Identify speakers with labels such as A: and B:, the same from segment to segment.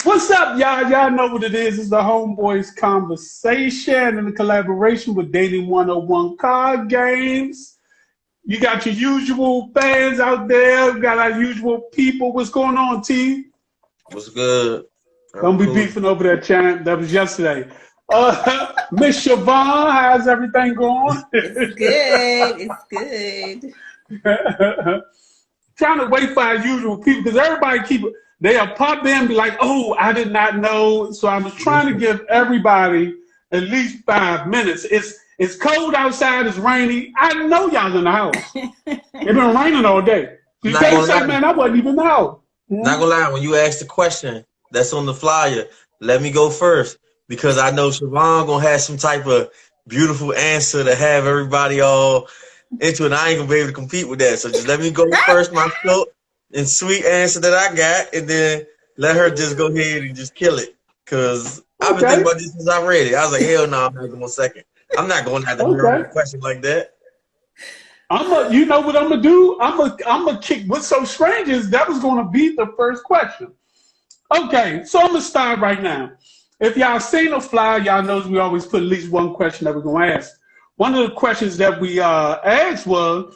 A: What's up, y'all? Y'all know what it is. It's the Homeboys Conversation in collaboration with Dating 101 Card Games. You got your usual fans out there. We got our usual people. What's going on, T?
B: What's good?
A: Don't be beefing over that, champ. That was yesterday. Miss Siobhan, how's everything going?
C: It's good. It's good.
A: Trying to wait for our usual people because everybody they'll pop in and be like, oh, I did not know. So I was trying to give everybody at least 5 minutes. It's cold outside, it's rainy. I know y'all in the house. It's been raining all day. You can't say, man, I wasn't even out.
B: Not gonna lie, when you ask the question that's on the flyer, let me go first because I know Siobhan gonna have some type of beautiful answer to have everybody all into it. I ain't gonna be able to compete with that. So just let me go first, my short and sweet answer that I got, and then let her just go ahead and just kill it. Cause I've been thinking about this since I read it. I was like, hell no, I'm not going second. I'm not gonna have to hear a question like that.
A: You know what I'm gonna do? I'm gonna kick. What's so strange is that was gonna be the first question. Okay, so I'm gonna start right now. If y'all seen the flyer, y'all knows we always put at least one question that we're gonna ask. One of the questions that we asked was,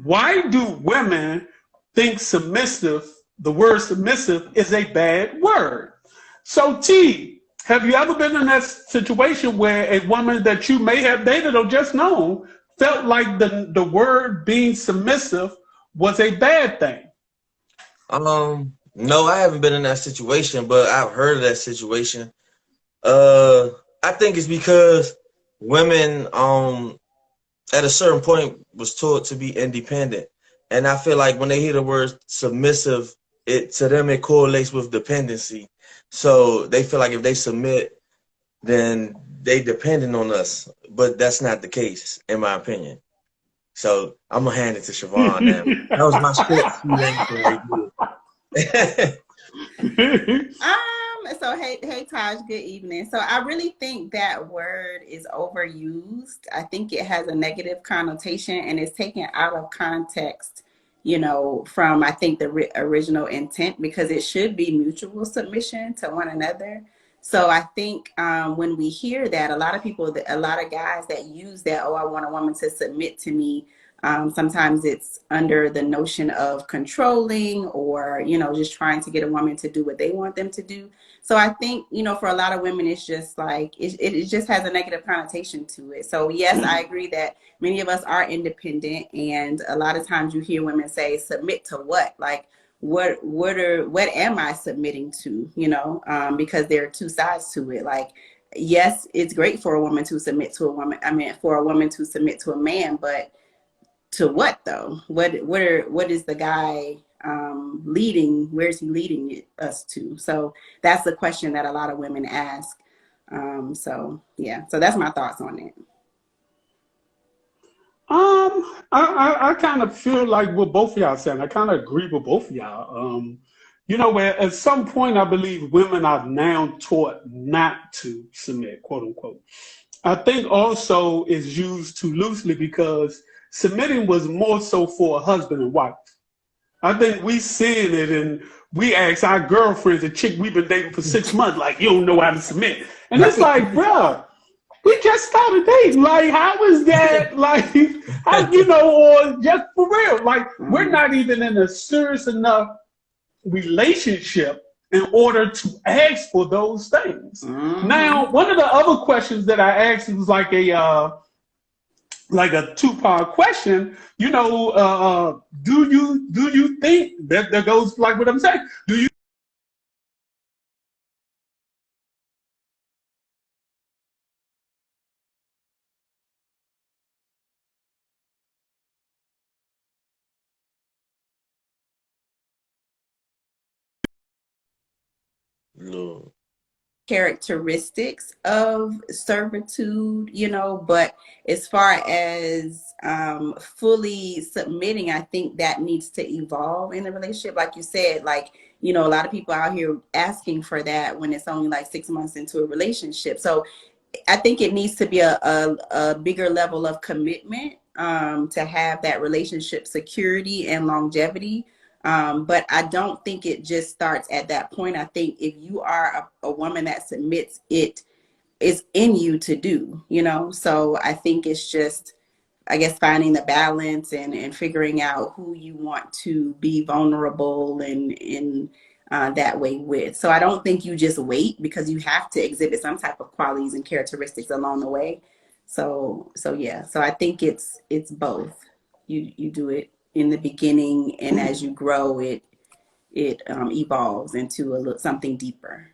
A: why do women think the word submissive is a bad word? So T, have you ever been in that situation where a woman that you may have dated or just known felt like the word being submissive was a bad thing?
B: No, I haven't been in that situation, but I've heard of that situation. I think it's because women at a certain point was taught to be independent. And I feel like when they hear the word submissive, to them it correlates with dependency. So they feel like if they submit, then they dependent on us. But that's not the case, in my opinion. So I'm gonna hand it to Siobhan now. That was my
C: short. So hey Taj, good evening. So I really think that word is overused. I think it has a negative connotation and it's taken out of context, from I think the original intent, because it should be mutual submission to one another. So I think when we hear that, a lot of guys that use that, oh, I want a woman to submit to me. Sometimes it's under the notion of controlling or, just trying to get a woman to do what they want them to do. So I think, for a lot of women, it's just like, it just has a negative connotation to it. So yes, I agree that many of us are independent. And a lot of times you hear women say, submit to what? Like, what am I submitting to, because there are two sides to it. Like, yes, it's great for a woman to submit to a woman. I mean, for a woman to submit to a man, but to what though? What is the guy leading? Where's he leading us to? So that's the question that a lot of women ask. So that's my thoughts on it.
A: I kind of feel like what both of y'all saying. I kind of agree with both of y'all. Where at some point I believe women are now taught not to submit, quote unquote. I think also is used too loosely because submitting was more so for a husband and wife. I think we seeing it and we ask our girlfriends, a chick we've been dating for 6 months, like, you don't know how to submit. And it's like, bro, we just started dating. Like, how is that? Like, how, or just for real. Like, we're not even in a serious enough relationship in order to ask for those things. Now, one of the other questions that I asked was like a two-part question. Do you think that goes like what I'm saying? Do you
B: No.
C: Characteristics of servitude, but as far as fully submitting, I think that needs to evolve in the relationship. Like you said, like, a lot of people out here asking for that when it's only like 6 months into a relationship. So I think it needs to be a bigger level of commitment to have that relationship security and longevity. But I don't think it just starts at that point. I think if you are a woman that submits, it is in you to do, you know? So I think it's just, I guess, finding the balance and figuring out who you want to be vulnerable and in that way with. So I don't think you just wait, because you have to exhibit some type of qualities and characteristics along the way. So yeah. So I think it's both. You do it in the beginning, and as you grow, it evolves into something deeper.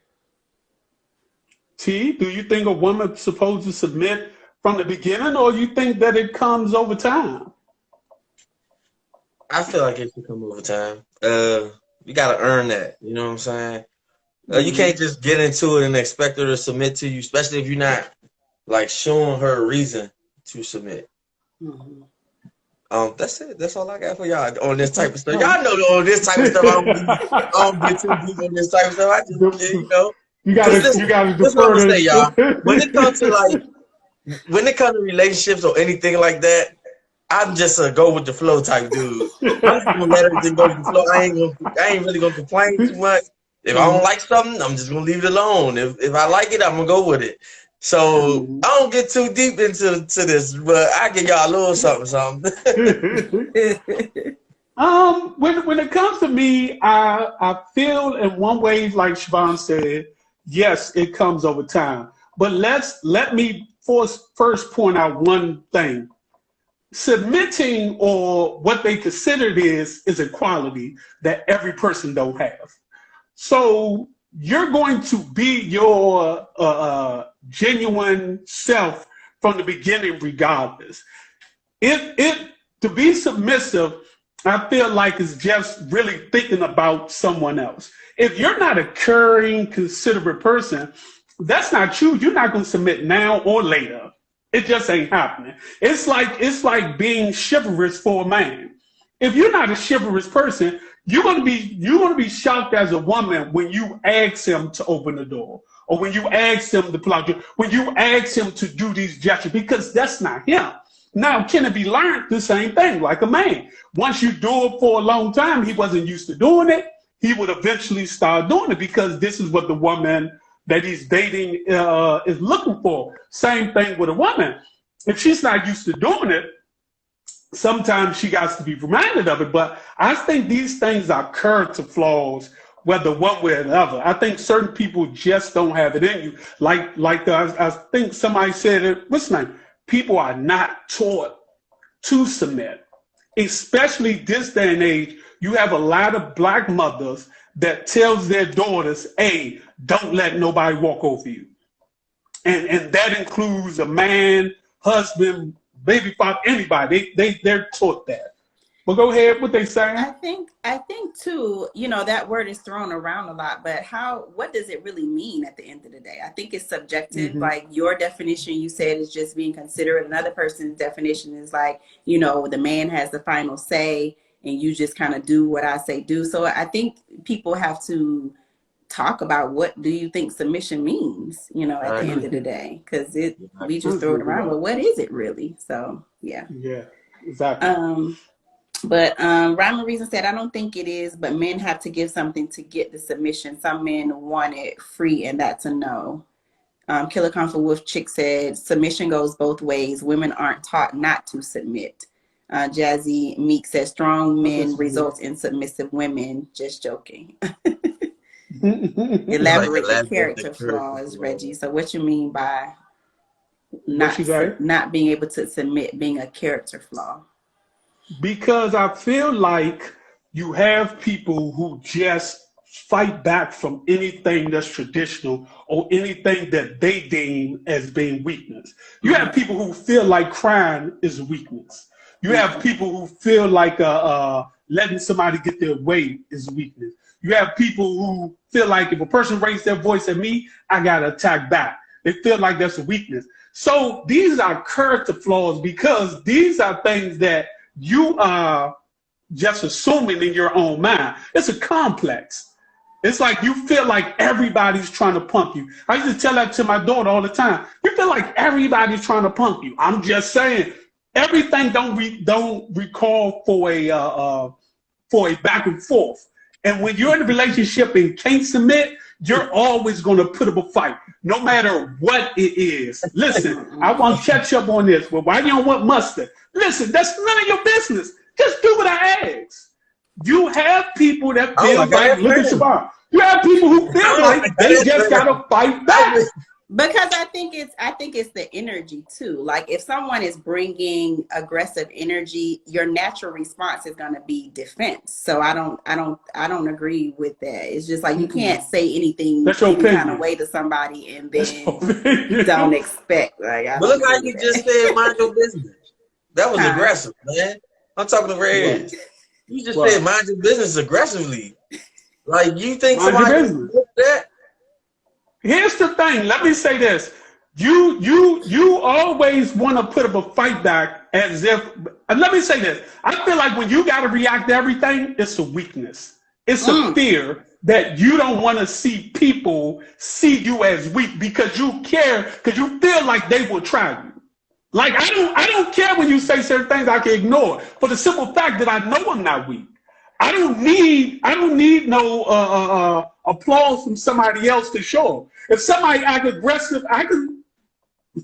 A: T, do you think a woman's supposed to submit from the beginning, or you think that it comes over time?
B: I feel like it should come over time. You gotta earn that. You know what I'm saying? You can't just get into it and expect her to submit to you, especially if you're not like showing her a reason to submit.
C: Mm-hmm.
B: That's it. That's all I got for y'all on this type of stuff. Y'all know on this type of stuff. I don't get too deep on this type of stuff. I just, you know.
A: You gotta defer to
B: say, y'all. When it comes to relationships or anything like that, I'm just a go with the flow type dude. I'm just gonna let everything go with the flow. I ain't really gonna complain too much. If I don't like something, I'm just gonna leave it alone. If I like it, I'm gonna go with it. So I don't get too deep into this, but I give y'all a little something.
A: When it comes to me, I feel in one way, like Siobhan said, yes, it comes over time. But let me first point out one thing. Submitting, or what they consider it is a quality that every person don't have. So you're going to be your genuine self from the beginning, regardless. If to be submissive, I feel like it's just really thinking about someone else. If you're not a caring, considerate person, that's not you. You're not going to submit now or later. It just ain't happening. It's like being chivalrous for a man. If you're not a chivalrous person, you're gonna be shocked as a woman when you ask him to open the door, or when you ask him to plug you, when you ask him to do these gestures, because that's not him. Now, can it be learned? The same thing, like a man. Once you do it for a long time, he wasn't used to doing it. He would eventually start doing it, because this is what the woman that he's dating is looking for. Same thing with a woman. If she's not used to doing it, sometimes she got to be reminded of it. But I think these things are character flaws, whether one way or the other. I think certain people just don't have it in you. Like I think somebody said it, what's the name? People are not taught to submit. Especially this day and age, you have a lot of Black mothers that tells their daughters, hey, don't let nobody walk over you. And that includes a man, husband, baby father, anybody. They're taught that. But go ahead, what they saying?
C: I think too, you know, that word is thrown around a lot, but what does it really mean at the end of the day? I think it's subjective. Mm-hmm. Like your definition, you said, is just being considerate. Another person's definition is like, you know, the man has the final say and you just kind of do what I say do. So I think people have to talk about, what do you think submission means, you know, at the end of the day, because we just throw it around, but what is it really? So yeah,
A: exactly.
C: But Rhyme and Reason said, I don't think it is, but men have to give something to get the submission. Some men want it free, and that's a no. Killer Comfort Wolf Chick said, submission goes both ways. Women aren't taught not to submit. Jazzy Meek says, strong men results in submissive women. Just joking. Elaborate the character flaws, Reggie. So what you mean by not being able to submit being a character flaw?
A: Because I feel like you have people who just fight back from anything that's traditional or anything that they deem as being weakness. You have people who feel like crying is a weakness. You have people who feel like letting somebody get their way is a weakness. You have people who feel like if a person raises their voice at me, I got to attack back. They feel like that's a weakness. So these are character flaws, because these are things that you are just assuming in your own mind. It's a complex. It's like you feel like everybody's trying to punk you. I used to tell that to my daughter all the time. You feel like everybody's trying to punk you. I'm just saying, everything don't recall for for a back and forth. And when you're in a relationship and can't submit, you're always going to put up a fight, no matter what it is. Listen, I want ketchup on this. Well, why you don't want mustard? Listen, that's none of your business. Just do what I ask. You have people that feel like, look at Siobhan. You have people who feel like they just got to fight back.
C: Because I think it's the energy too. Like if someone is bringing aggressive energy, your natural response is going to be defense. So I don't agree with that. It's just like you can't say anything any kind of way to somebody and then don't expect. Like,
B: but look how you just said, mind your business. That was aggressive, man. I'm talking to Red. You just said mind your business aggressively. Like you think somebody did that?
A: Here's the thing. Let me say this. You always want to put up a fight back as if, and let me say this. I feel like when you got to react to everything, it's a weakness. It's a fear that you don't want to see people see you as weak because you care, because you feel like they will try you. Like, I don't care when you say certain things I can ignore for the simple fact that I know I'm not weak. I don't need no applause from somebody else to show. If somebody act aggressive, I can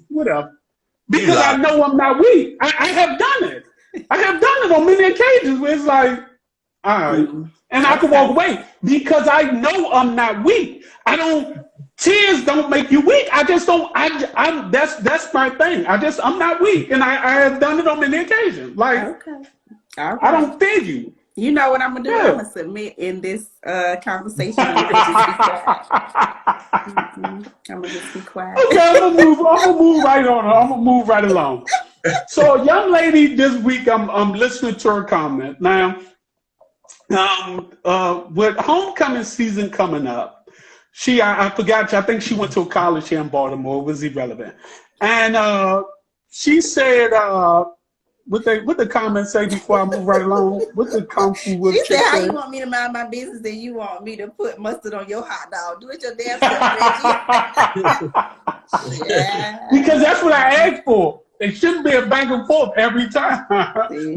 A: whatever. Because I know I'm not weak. I have done it. I have done it on many occasions where it's like, all right. And I can walk away because I know I'm not weak. Tears don't make you weak. I just don't, that's my thing. I'm not weak. And I have done it on many occasions. Like, I don't fear you.
C: You know what I'm gonna do? Yeah. I'm gonna submit in this conversation. I'm gonna just be quiet.
A: Okay, I'm gonna move right on. I'm gonna move right along. So, a young lady this week, I'm listening to her comment now. With homecoming season coming up, I forgot. I think she went to a college here in Baltimore. It was irrelevant, and she said. What the comments say before I move right along? What the comfy would
C: she said, how you want me to mind my business and you want me to put mustard on your hot dog? Do it your damn self, Reggie. Yeah.
A: Because that's what I asked for. It shouldn't be a back and forth every time.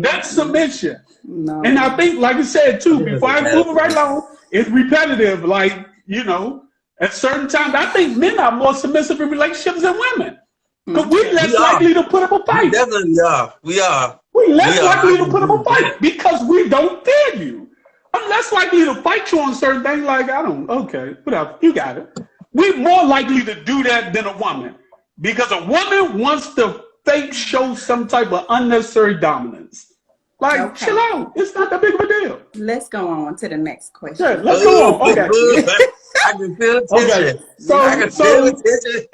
A: That's submission.
C: No.
A: And I think, like I said too, before I move right along, it's repetitive. Like, at certain times, I think men are more submissive in relationships than women. Because we're less likely to put up a fight.
B: We definitely are. We are.
A: We're less likely to put up a fight because we don't fear you. I'm less likely to fight you on certain things like, okay, whatever, you got it. We're more likely to do that than a woman because a woman wants to fake show some type of unnecessary dominance. Like, chill out. It's not that big of a deal.
C: Let's go on to the next question.
A: Yeah, let's go on. Okay.
B: I can feel attention.
A: So,
B: I can feel attention.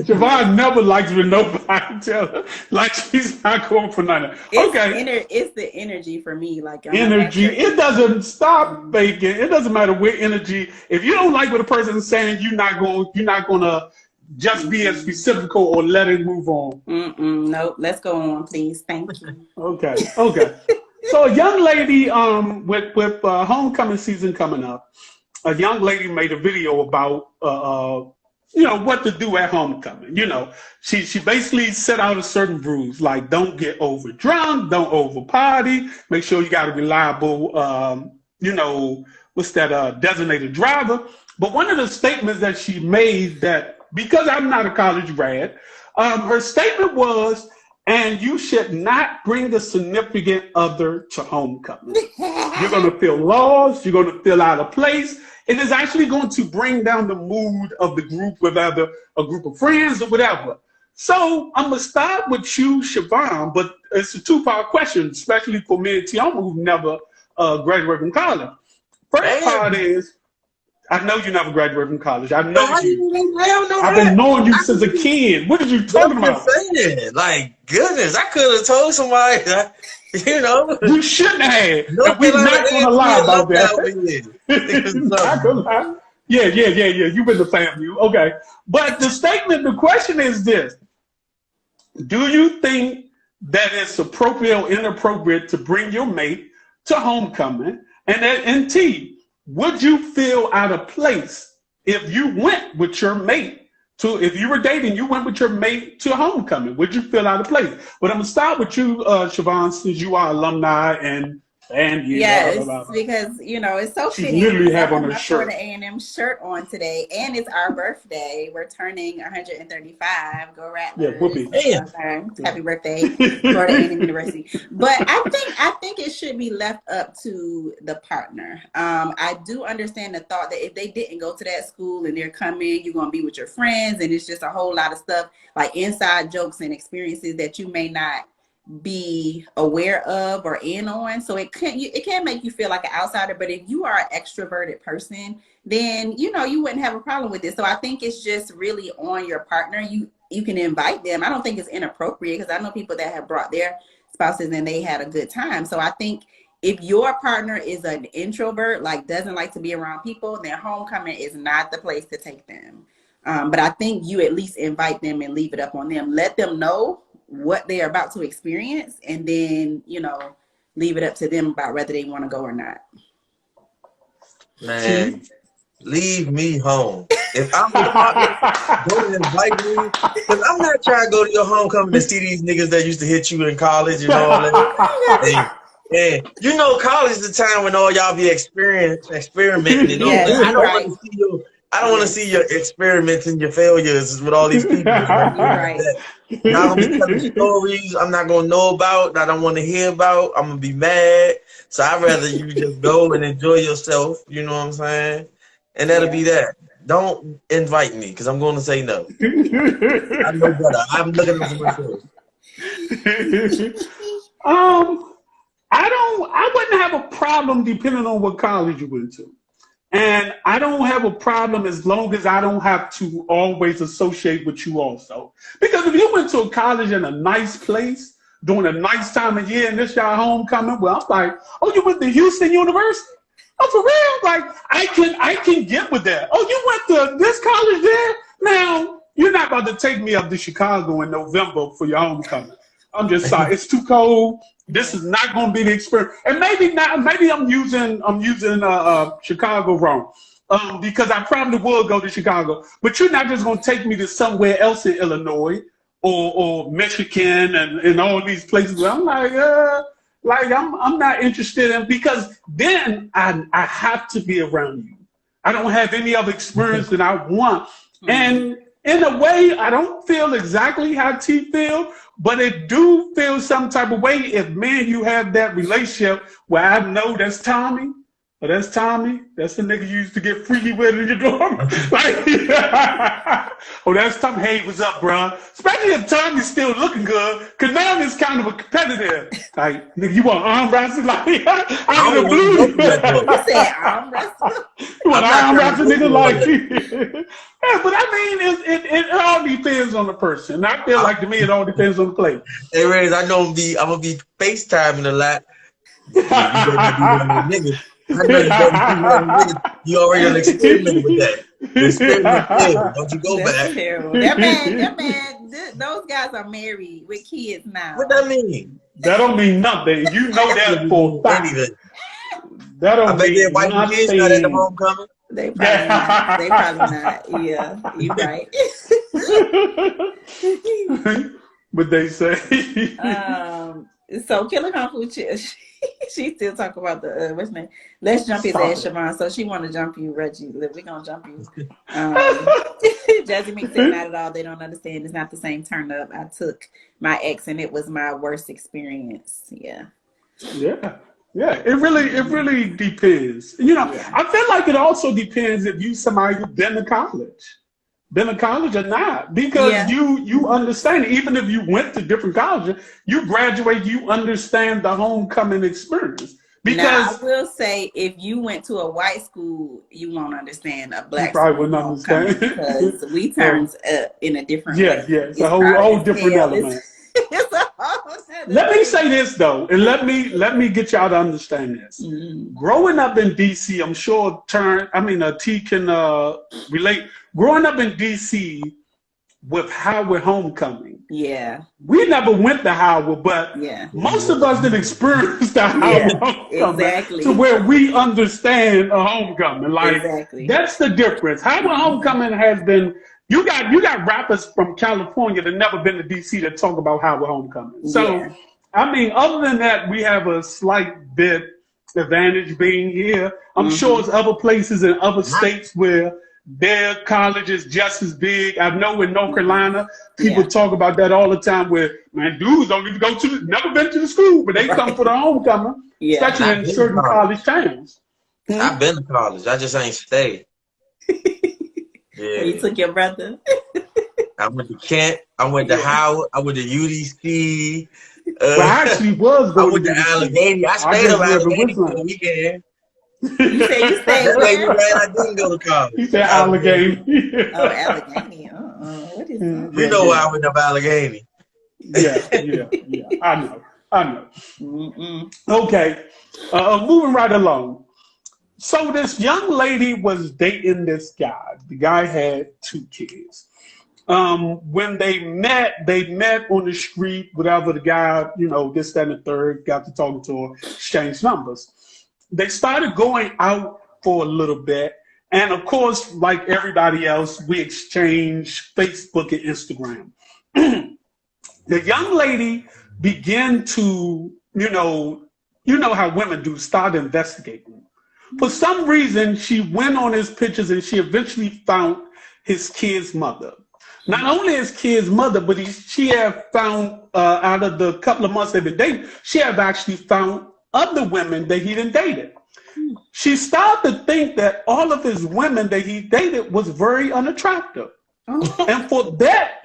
A: Siobhan never likes when nobody tell her. Like she's not going for nothing.
C: It's the energy for me. Like
A: energy. It doesn't stop baking. It doesn't matter where energy. If you don't like what a person is saying, you're not gonna just be as specific or let it move on.
C: Nope. Let's go on, please. Thank you.
A: Okay. So a young lady, with homecoming season coming up, a young lady made a video about, what to do at homecoming. She basically set out a certain rules, like don't get over drunk, don't over party, make sure you got a reliable, designated driver. But one of the statements that she made that, because I'm not a college grad, her statement was, and you should not bring a significant other to homecoming. You're going to feel lost. You're going to feel out of place. It is actually going to bring down the mood of the group with either a group of friends or whatever. So I'm going to start with you, Siobhan, but it's a two-part question, especially for me and Tioma, who've never graduated from college. First part is, I know you never graduated from college. I know you. I've been knowing you since a kid. What are you talking about?
B: Saying? Like, goodness, I could have told somebody,
A: You shouldn't have. We're not going to lie about that. Not gonna lie. Yeah. You've been the family. Okay. But the question is this. Do you think that it's appropriate or inappropriate to bring your mate to homecoming? And T, would you feel out of place if you went with your mate if you were dating, you went with your mate to homecoming? Would you feel out of place? But I'm gonna start with you, Siobhan, since you are alumni and And you, blah, blah,
C: Yes,
A: blah, blah.
C: because it's so
A: She's
C: fitting
A: literally
C: because I
A: have on
C: have
A: her
C: my
A: shirt.
C: Florida A&M shirt on today, and it's our birthday. We're turning 135. Go
A: Yeah,
C: Rattlers!
A: whoopee.
B: Damn.
C: Okay, happy birthday, Florida A&M University. But I think it should be left up to the partner. I do understand the thought that if they didn't go to that school and they're coming, you're gonna be with your friends, and it's just a whole lot of stuff like inside jokes and experiences that you may not be aware of or in on, so it can make you feel like an outsider. But if you are an extroverted person, then you wouldn't have a problem with it. So I think it's just really on your partner. You can invite them. I don't think it's inappropriate, because I know people that have brought their spouses and they had a good time. So I think if your partner is an introvert, like doesn't like to be around people, then homecoming is not the place to take them. But I think you at least invite them and leave it up on them. Let them know what they are about to experience, and then leave it up to them about whether they want to go or not.
B: Man, leave me home. If I'm your partner, don't invite me, because I'm not trying to go to your homecoming to see these niggas that used to hit you in college and all that. And college is the time when all y'all be experimenting and all
C: Yes,
B: that. I don't
C: right.
B: want to see your experiments and your failures with all these people.
C: You're right.
B: Y'all gonna be telling stories I'm not gonna know about, that I don't want to hear about. I'm gonna be mad. So I'd rather you just go and enjoy yourself. You know what I'm saying? And that'll be that. Don't invite me, because I'm going to say no. I know better. I'm looking at myself.
A: I wouldn't have a problem depending on what college you went to. And I don't have a problem as long as I don't have to always associate with you also. Because if you went to a college in a nice place during a nice time of year and this y'all homecoming, well, I'm like, oh, you went to Houston University? Oh, for real? Like, I can get with that. Oh, you went to this college there? Now, you're not about to take me up to Chicago in November for your homecoming. I'm just sorry. It's too cold. This is not going to be the experience. And maybe not. Maybe I'm using Chicago wrong, because I probably will go to Chicago. But you're not just going to take me to somewhere else in Illinois or Michigan and all these places where I'm like I'm not interested in, because then I have to be around you. I don't have any other experience that I want. And in a way, I don't feel exactly how T feel, but it do feel some type of way if me and you have that relationship where I know that's Tommy, or that's Tommy, that's the nigga you used to get freaky with in your dorm. Like, oh, that's Tommy. Hey, what's up, bro? Especially if Tommy's still looking good, because now it's kind of a competitive. Like, nigga, you want arm wrestling? Like, I'm the blue.
C: You said arm wrestling?
A: You want arm wrestling, nigga? Like, yeah, but I mean, it all depends on the person. I feel like, to me, it all depends on the play.
B: Hey, Reyes, I know I'm gonna be FaceTiming a lot. You better be one of them niggas. I know you better be one of them niggas. You already done experimented with that. The experiment failed. Don't you go
C: That's
B: back.
C: terrible. That man, those guys are married with kids now.
B: What that mean?
A: That don't mean nothing. You know that for a fact.
B: Anything.
A: That don't
B: I bet
A: mean
B: their white kids not at the
A: nothing.
B: homecoming.
C: They probably not. They probably not. Yeah, you're right.
A: What they say.
C: So Killer Kung Fu, she still talk about the what's name? Let's jump his ass, Siobhan. So she want to jump you, Reggie. We're gonna jump you. Jazzy Mink said, not at all. They don't understand. It's not the same turn up. I took my ex and it was my worst experience. Yeah.
A: Yeah. It really depends. I feel like it also depends if you somebody who's been to college or not, because you understand it. Even if you went to different colleges, you graduate, you understand the homecoming experience. Because
C: now, I will say, if you went to a white school, you won't understand a black
A: school.
C: Probably wouldn't understand, because we turns in a different way.
A: Yeah, it's a whole different element. Let me say this though, and let me get y'all to understand this. Mm-hmm. Growing up in DC, I'm sure T can relate. Growing up in DC with Howard homecoming.
C: Yeah.
A: We never went to Howard, but most of us didn't experience the Howard homecoming to where we understand a homecoming. Like that's the difference. Howard homecoming has been. You got rappers from California that never been to DC that talk about Howard homecoming. So, I mean, other than that, we have a slight bit Advantage being here. I'm sure it's other places in other states where their college is just as big. I know in North Carolina, people talk about that all the time where, man, dudes don't even never been to the school, but they come for the homecoming, especially in certain college towns.
B: I've been to college. I just ain't stayed.
C: Yeah. You took your brother.
B: I went to Kent. I went to Howard. I went to UDC.
A: I actually was
B: going I went to Allegheny. I stayed in Allegheny for the weekend.
C: You said you stayed where?
B: I didn't go to college.
A: He said Allegheny.
C: Oh, Allegheny. What is that?
B: You know why I went to Allegheny.
A: Yeah. I know. Okay. Moving right along. So this young lady was dating this guy. The guy had 2 kids. When they met on the street, whatever. The guy, this, that, and the third, got to talking to her, exchanged numbers. They started going out for a little bit. And of course, like everybody else, we exchanged Facebook and Instagram. The young lady began to, you know how women do, start investigating. For some reason, she went on his pictures and she eventually found his kid's mother. Not only his kid's mother, but she had found, out of the couple of months they've been dating, she had actually found other women that he didn't dated. She started to think that all of his women that he dated was very unattractive. And for that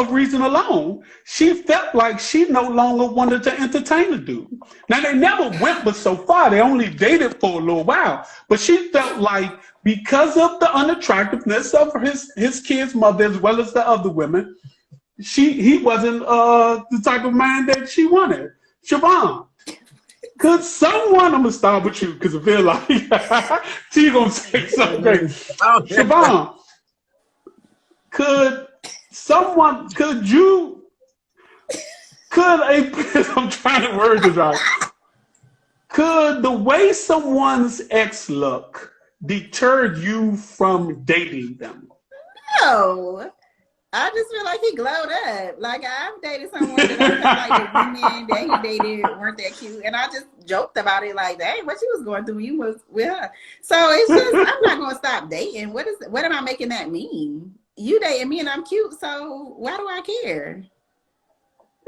A: reason alone, she felt like she no longer wanted to entertain the dude. Now, they never went but so far. They only dated for a little while. But she felt like because of the unattractiveness of his kid's mother as well as the other women, he wasn't the type of man that she wanted. Siobhan, could someone, I'm going to start with you because I feel like she's going to say something. Siobhan, I'm trying to word this right. Could the way someone's ex look deter you from dating them?
C: No. I just feel like he glowed up. Like, I've dated someone that I felt like the women that he dated weren't that cute. And I just joked about it like, dang, what she was going through, you was with her. So it's just, I'm not going to stop dating. What am I making that mean? You dating me and I'm cute, so why do I care?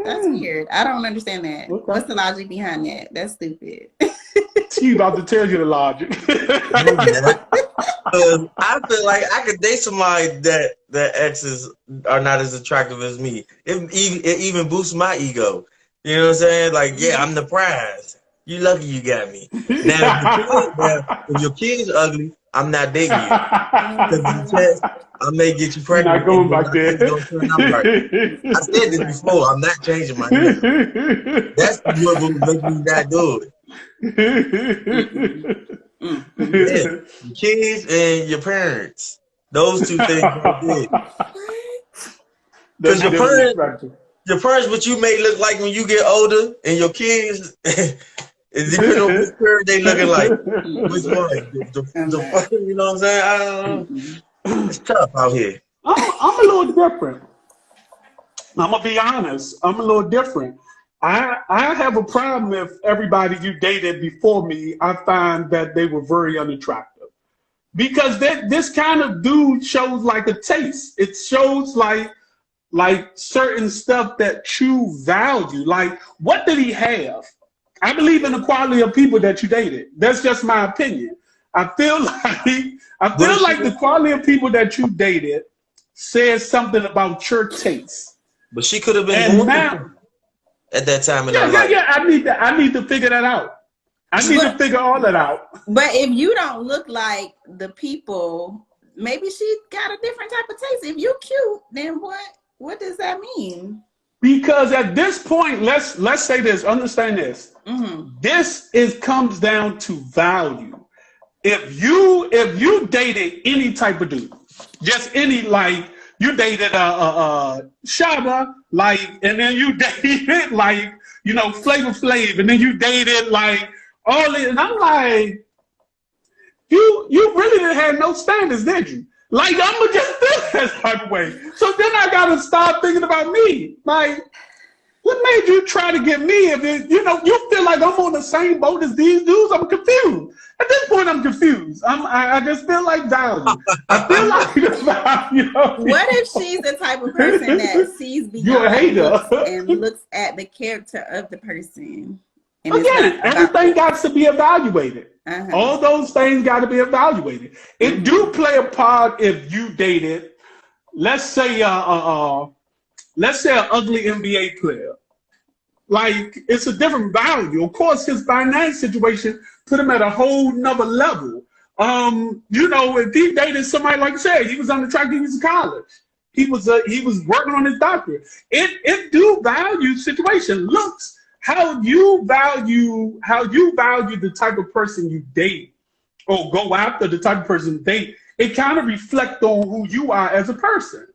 C: That's weird. I don't understand that. Okay. What's the logic behind that? That's stupid.
A: She about to tell you the logic.
B: I feel like I could date somebody that exes are not as attractive as me. It even boosts my ego. You know what I'm saying? Like, yeah, I'm the prize. You lucky you got me. Now, if your kid's ugly, I'm not dating you. Because I may get you pregnant.
A: Not going back there.
B: I said this before. I'm not changing my name. That's what will make me not do it. Yeah. Your kids and your parents. Those 2 things are big. Because your parents, what you may look like when you get older, and your kids, it depends on which parent they looking like. Which one? You know what I'm saying? I don't know. It's tough out here.
A: I'm a little different. I'm gonna be honest. I'm a little different. I have a problem if everybody you dated before me, I find that they were very unattractive. Because this kind of dude shows like a taste. It shows like certain stuff that you value. Like, what did he have? I believe in the quality of people that you dated. That's just my opinion. I feel like the quality of people that you dated says something about your taste.
B: But she could have been at that time in her life.
A: Yeah. I need to figure that out. I need to figure all that out.
C: But if you don't look like the people, maybe she got a different type of taste. If you're cute, then what does that mean?
A: Because at this point, let's say this, understand this. Mm-hmm. This comes down to value. If you dated any type of dude, just any, like you dated Shaba, like, and then you dated like, Flavor Flav, and then you dated like all this, and I'm like, you really didn't have no standards, did you? Like, I'm gonna just feel that type of way. So then I gotta start thinking about me. Like, What made you try to get me? If it, you feel like I'm on the same boat as these dudes, I'm confused. At this point, I'm confused. I just feel like doubting. I feel like
C: What if she's the type of person that sees
A: You're a
C: beyond
A: hater.
C: looks and looks at the character of the person? And
A: Again, everything got to be evaluated. All those things got to be evaluated. It do play a part if you dated, let's say an ugly NBA player. Like, it's a different value. Of course, his finance situation put him at a whole nother level. If he dated somebody, like I said, he was on the track, he was in college. He was working on his doctorate. It do value situation. Looks, how you value the type of person you date or go after the type of person you date, it kind of reflects on who you are as a person.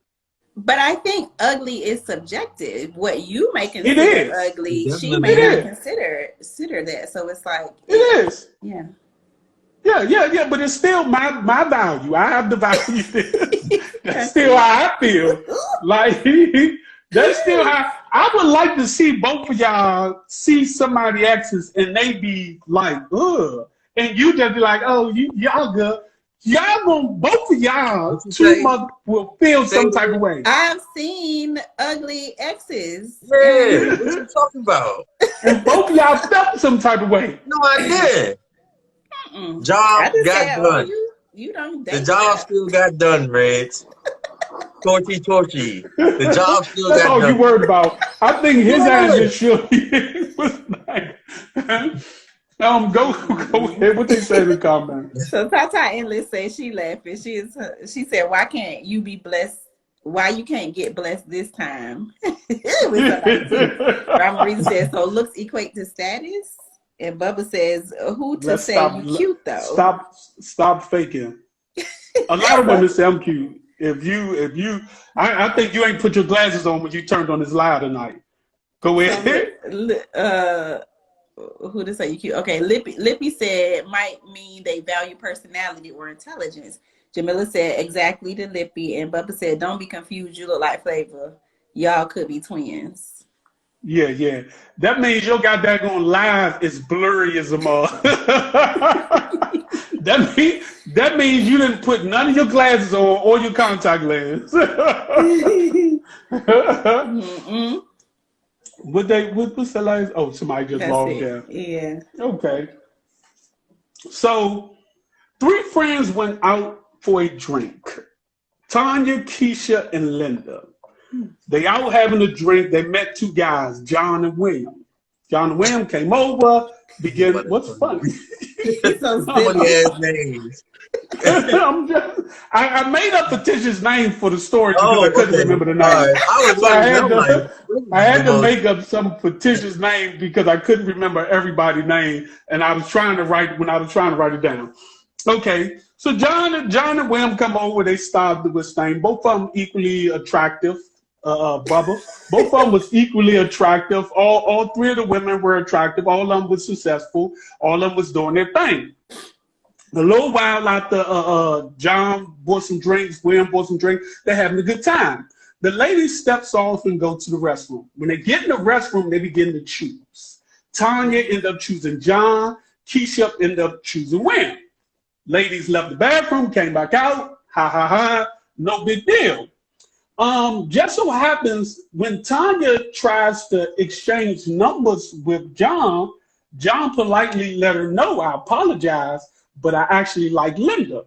C: But I think ugly is subjective. What you may consider ugly, she may not consider that. So it's like
A: it is.
C: Yeah.
A: Yeah. But it's still my value. I have the value. That's still how I feel. Like that's still how I would like to see both of y'all see somebody exes and they be like, ugh, and you just be like, oh, y'all good. Y'all going both of y'all too much will feel some type of way.
C: I've seen ugly exes.
B: Yeah, what you talking about?
A: And both of y'all felt some type of way.
B: No, I did. Job got done.
C: You don't.
B: The job still got done, Reds. Torchy. The job still
A: That's
B: got
A: all
B: done.
A: you worried about. I think his answer should be was nice. Go ahead. What they say in the comments?
C: So Tata Endless says she laughing. She said, "Why can't you be blessed? Why you can't get blessed this time?" Ramarie says, "So looks equate to status." And Bubba says, "Who to say you cute though?"
A: Stop faking. A lot of women say I'm cute. If you, I think you ain't put your glasses on when you turned on this live tonight. Go ahead.
C: Who to say you cute? Okay, Lippy said might mean they value personality or intelligence. Jamila said exactly to Lippy, and Bubba said don't be confused. You look like Flavor. Y'all could be twins.
A: Yeah. That means your goddamn going live is blurry as a mug. That means you didn't put none of your glasses on or your contact lens. What's the last? Oh, somebody just logged in.
C: Yeah.
A: Okay. So, 3 friends went out for a drink. Tanya, Keisha, and Linda. They out having a drink. They met 2 guys, John and William. John and William came over. What's funny?
C: So
B: funny ass names.
A: I made up Patricia's name for the story because I couldn't remember the name.
B: Right.
A: I had to make up some Patricia's name because I couldn't remember everybody's name, and I was trying to write it down. Okay, so John and William come over. They started with name. Both of them equally attractive. Bubba. Both of them was equally attractive. All 3 of the women were attractive. All of them was successful. All of them was doing their thing. A little while after John bought some drinks, William bought some drinks, they're having a good time. The lady steps off and go to the restroom. When they get in the restroom, they begin to choose. Tanya ended up choosing John. Keisha ended up choosing William. Ladies left the bathroom, came back out. Ha. No big deal. Just so happens when Tanya tries to exchange numbers with John politely let her know, I apologize, but I actually like Linda.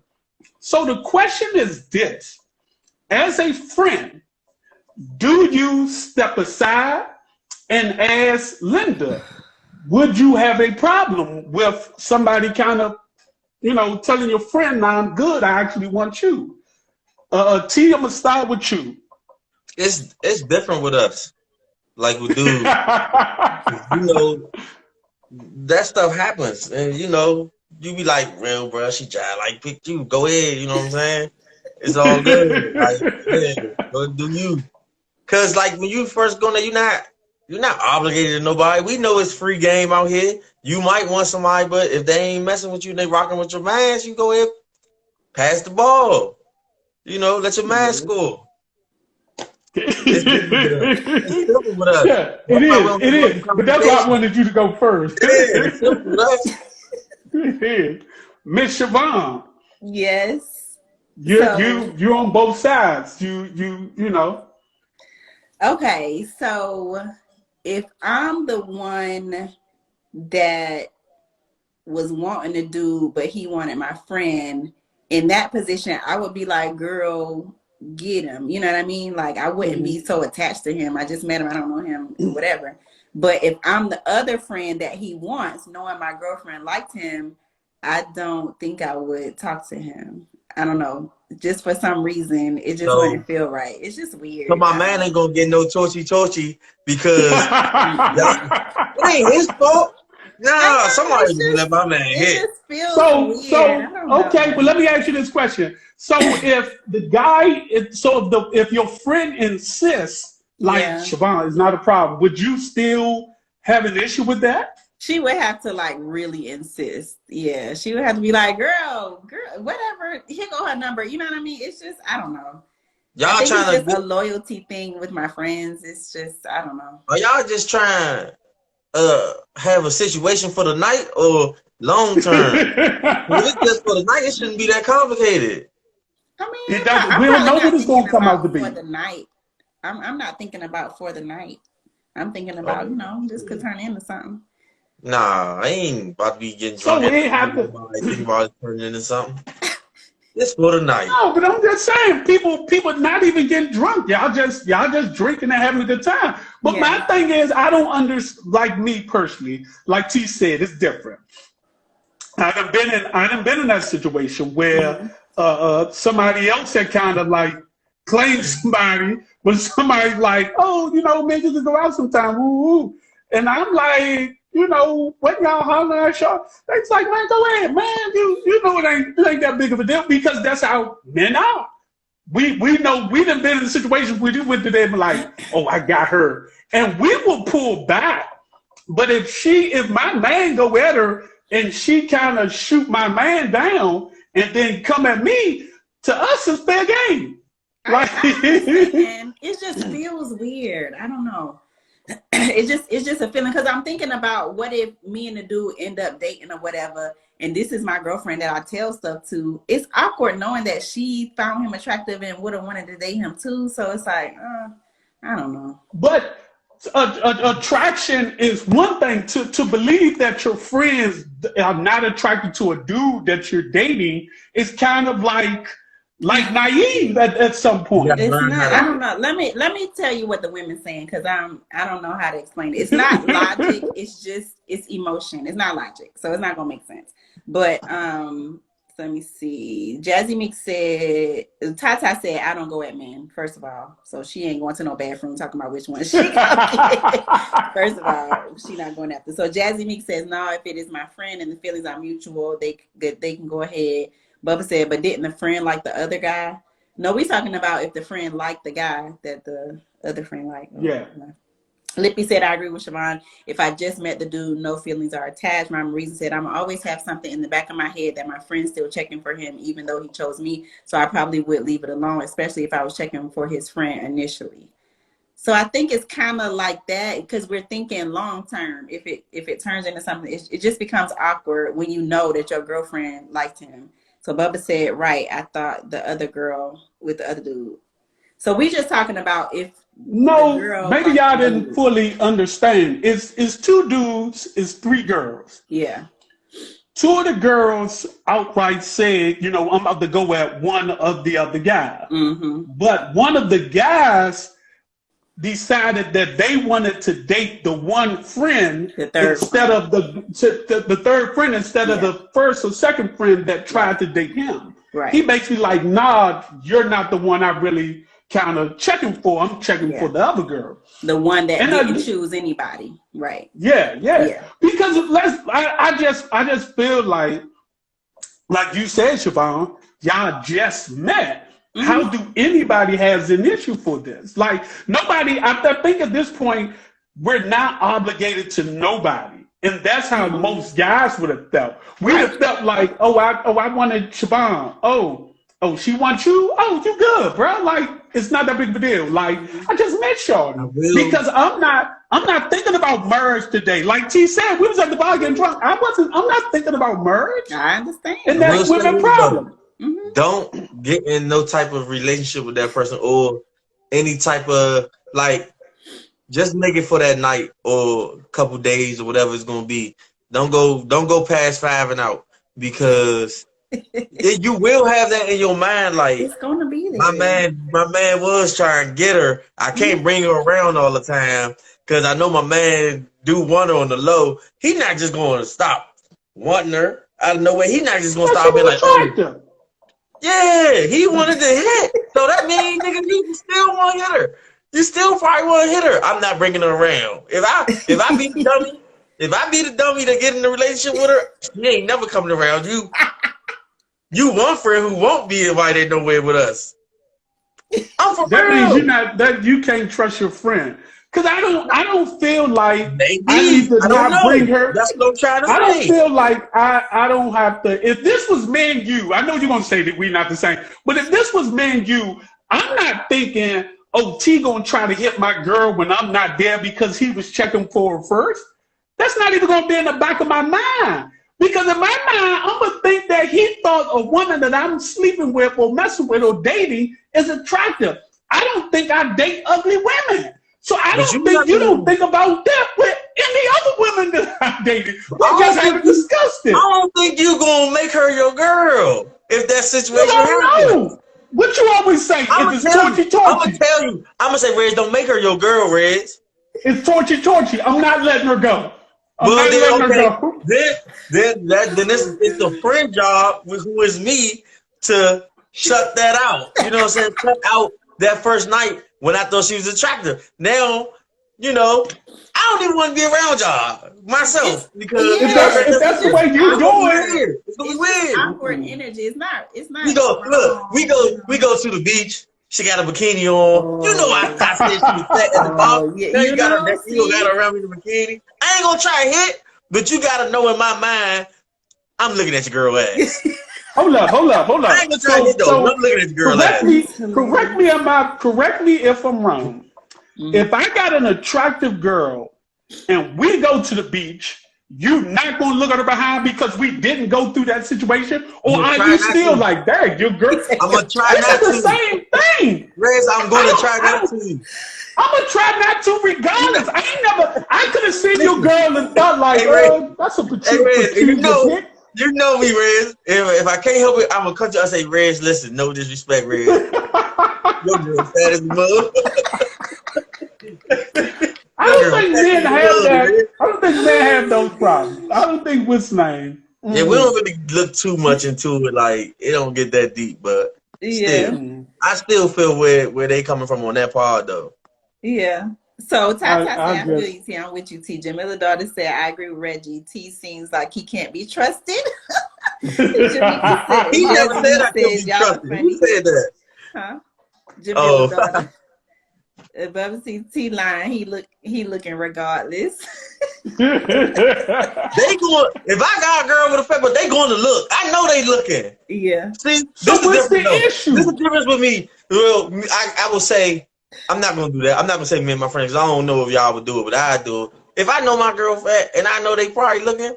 A: So the question is this: as a friend, do you step aside and ask Linda, would you have a problem with somebody kind of, telling your friend, "Nah, I'm good, I actually want you"? T, I'm gonna start with you.
B: It's different with us, like with dudes. That stuff happens, and you be like, "Real bro, she tried like pick you, go ahead." You know what I'm saying? It's all good. Like, yeah, go do you? Cause like when you first go there, you're not obligated to nobody. We know it's free game out here. You might want somebody, but if they ain't messing with you and they rocking with your mans, you go ahead, pass the ball. Let your man score. It's different with us. It's simple with us.
A: Yeah,
B: That's
A: it
B: why we
A: is.
B: don't
A: It
B: do
A: is. But that's why I wanted you to go first.
B: Yeah, it's simple with us.
A: It is. Miss Siobhan,
C: Yes.
A: you
C: So,
A: you on both sides. You know.
C: okay. So if I'm the one that was wanting to do, but he wanted my friend in that position, I would be like, girl, get him. You know what I mean? Like, I wouldn't be so attached to him. I just met him. I don't know him, whatever. But if I'm the other friend that he wants, knowing my girlfriend liked him, I don't think I would talk to him. I don't know. Just for some reason, it just
B: So,
C: wouldn't feel right. It's just weird.
B: so my
C: I don't
B: man
C: know.
B: ain't gonna get no torchy because it ain't his fault.
C: I
B: Nah,
C: know,
B: somebody
C: it's
B: just let my man
C: it
B: hit.
C: just feels
A: So
C: weird. I don't know.
A: okay, but let me ask you this question. So if the guy, if your friend insists, like
C: Yeah.
A: Siobhan, is not a problem, would you still have an issue with that?
C: She would have to like really insist. Yeah, she would have to be like, girl, whatever. Here go her number. You know what I mean? It's just, I don't know. I
B: Y'all
C: think
B: trying
C: it's just a
B: to
C: loyalty thing with my friends. It's just, I don't know.
B: are y'all just trying have a situation for the night or long term? If it's just for the night, it shouldn't be that complicated.
C: I mean,
A: It doesn't-
C: I'm
A: we don't
C: probably
A: know
C: not
A: what it's gonna
C: thinking
A: come out
C: about
A: to be.
C: for the night. I'm not thinking about for the night. I'm thinking about, you know, this could turn into something.
B: Nah, I ain't about to be getting
A: So
B: drunk.
A: it have to.
B: Think about it turning into something. It's for the night.
A: No, but I'm just saying, people not even getting drunk. Y'all just drinking and having a good time. But my
C: Yeah.
A: thing is, I don't understand. Like me personally, like T said, it's different. I done been in that situation where somebody else had kind of like claimed somebody, but somebody's like, oh, you know, maybe we could go out sometime, woo woo. And I'm like, you know, what y'all hollering at y'all? It's like, man, go ahead, man. You know it ain't that big of a deal because that's how men are. We know we done been in situations where we went to them like, oh, I got her. And we will pull back. But if my man go at her and she kind of shoot my man down and then come at me, to us it's fair game. Like,
C: And it just feels weird. I don't know. It's just a feeling because I'm thinking about what if me and the dude end up dating or whatever, and this is my girlfriend that I tell stuff to. It's awkward knowing that she found him attractive and would have wanted to date him too. So it's like, I don't know.
A: but attraction is one thing. To believe that your friends are not attracted to a dude that you're dating is kind of like naive at some point.
B: Yeah.
C: It's
B: Learn
C: not.
B: how to-
C: I don't know. Let me tell you what the women's saying because I don't know how to explain it. It's not logic. It's emotion. It's not logic, so it's not gonna make sense. But let me see. Jazzy Mix said, Tata said, I don't go at men. First of all, so she ain't going to no bathroom talking about which one she gonna get. First of all, she not going after. So Jazzy Mix says, no, if it is my friend and the feelings are mutual, they can go ahead. Bubba said, but didn't the friend like the other guy? No, we talking about if the friend liked the guy that the other friend liked.
A: Yeah.
C: Lippy said, I agree with Siobhan. If I just met the dude, no feelings are attached. Mama Reason said, I'm always have something in the back of my head that my friend's still checking for him, even though he chose me. So I probably would leave it alone, especially if I was checking for his friend initially. So I think it's kind of like that because we're thinking long term. If it turns into something, it just becomes awkward when you know that your girlfriend liked him. So Bubba said, right, I thought the other girl with the other dude. So we just talking about if
A: No,
C: the girl
A: maybe
C: liked
A: y'all
C: the
A: didn't
C: dude.
A: fully understand. It's two dudes, it's three girls.
C: Yeah.
A: Two of the girls outright said, you know, I'm about to go at one of the other guys.
C: Mm-hmm.
A: But one of the guys decided that they wanted to date the one friend
C: The third
A: instead of the third friend instead of
C: Yeah.
A: the first or second friend that tried to date him.
C: Right.
A: He basically like, nah, you're not the one I really kind of checking for. I'm checking for the other girl.
C: The one that
A: And
C: didn't choose anybody. Right.
A: Yeah.
C: Yeah.
A: Because I just feel like you said, Siobhan, y'all just met.
C: Mm-hmm.
A: How do anybody has an issue for this? Like nobody, I think at this point, we're not obligated to nobody. And that's how most guys would have felt. We'd have felt like, I wanted Siobhan. Oh, Oh, she wants you? Oh, you good, bro. Like, it's not that big of a deal. Like, I just met Shorty. Because I'm not thinking about marriage today. Like T said, we was at the bar getting drunk. I'm not thinking about marriage.
C: I understand.
A: And that's women's problem.
B: Don't get in no type of relationship with that person or any type of, like, just make it for that night or a couple days or whatever it's gonna be. Don't go past 5 and out, because you will have that in your mind. Like,
C: it's gonna be there.
B: My man was trying to get her. I can't bring her around all the time because I know my man do want her on the low. He's not just going to stop wanting her out of nowhere. He's not just going to stop being like, oh, yeah, he wanted to hit. So that means, nigga, you still want to hit her. You still probably want to hit her. I'm not bringing her around. If I be the dummy, if I be the dummy to get in a relationship with her, she ain't never coming around you. You one friend who won't be invited nowhere with us. I'm for
A: that
B: real.
A: Means you can't trust your friend. Cause I don't feel like
B: Maybe.
A: I need to not bring her.
B: That's what I'm trying to say.
A: I don't feel like I don't have to. If this was me and you, I know you're gonna say that we're not the same. But if this was me and you, I'm not thinking, oh, T gonna try to hit my girl when I'm not there because he was checking for her first. That's not even gonna be in the back of my mind. Because in my mind, I'm gonna think that he thought a woman that I'm sleeping with or messing with or dating is attractive. I don't think I date ugly women. So I don't think you don't think about that with any other women that I dated. We just haven't discussed it.
B: I don't think you gonna make her your girl if that situation
A: happens. What you always say? If it's torchy.
B: I'm gonna tell you. I'm gonna say, Reg, don't make her your girl, Reg.
A: It's torchy. I'm not letting her go.
B: Well, then it's the friend job, who is me, to shut that out. You know what I'm saying? Shut out that first night when I thought she was attractive. Now, you know, I don't even want to be around y'all myself, because
A: if that's the way you're doing,
B: it's gonna be weird.
C: Awkward energy. It's not.
B: We go to the beach. She got a bikini on. You know I said she was fat at the bottom.
C: Yeah,
B: now you got her around me in the bikini. I ain't gonna try to hit, but you gotta know in my mind, I'm looking at your girl ass.
A: Hold up.
B: I ain't gonna try to hit though. I'm looking at your girl ass.
A: Correct me if I'm wrong. If I got an attractive girl and we go to the beach, you not gonna look at her behind because we didn't go through that situation, or are you still like that? Your girl.
B: I'm gonna try not to.
A: It's the same thing.
B: Rez, I'm gonna try not to.
A: I'm gonna try not to, regardless. I could have seen your girl and thought like, that's a petite.
B: You know me, Rez. If I can't help it, I'm gonna cut you. I say, Rez, listen, no disrespect, Rez. Your girl fat as a mother.
A: I don't think men have that. I don't think men have those problems. I don't think what's name.
B: Yeah, we don't really look too much into it. Like, it don't get that deep, but still, I still feel where they coming from on that part, though.
C: Yeah. So Tata said, I feel you, T. I'm with you, T. Jamila daughter said, I agree with Reggie. T seems like he can't be trusted.
B: He never said I can't be trusted. Who said that?
C: Huh? Jamila daughter. Above T line, he looking regardless.
B: They going. If I got a girl with a fat, but they going to look. I know they looking.
C: Yeah.
B: See, this is the issue. This is the difference with me. Well, I will say, I'm not gonna do that. I'm not gonna say me and my friends. I don't know if y'all would do it, but I do it. If I know my girl fat and I know they probably looking,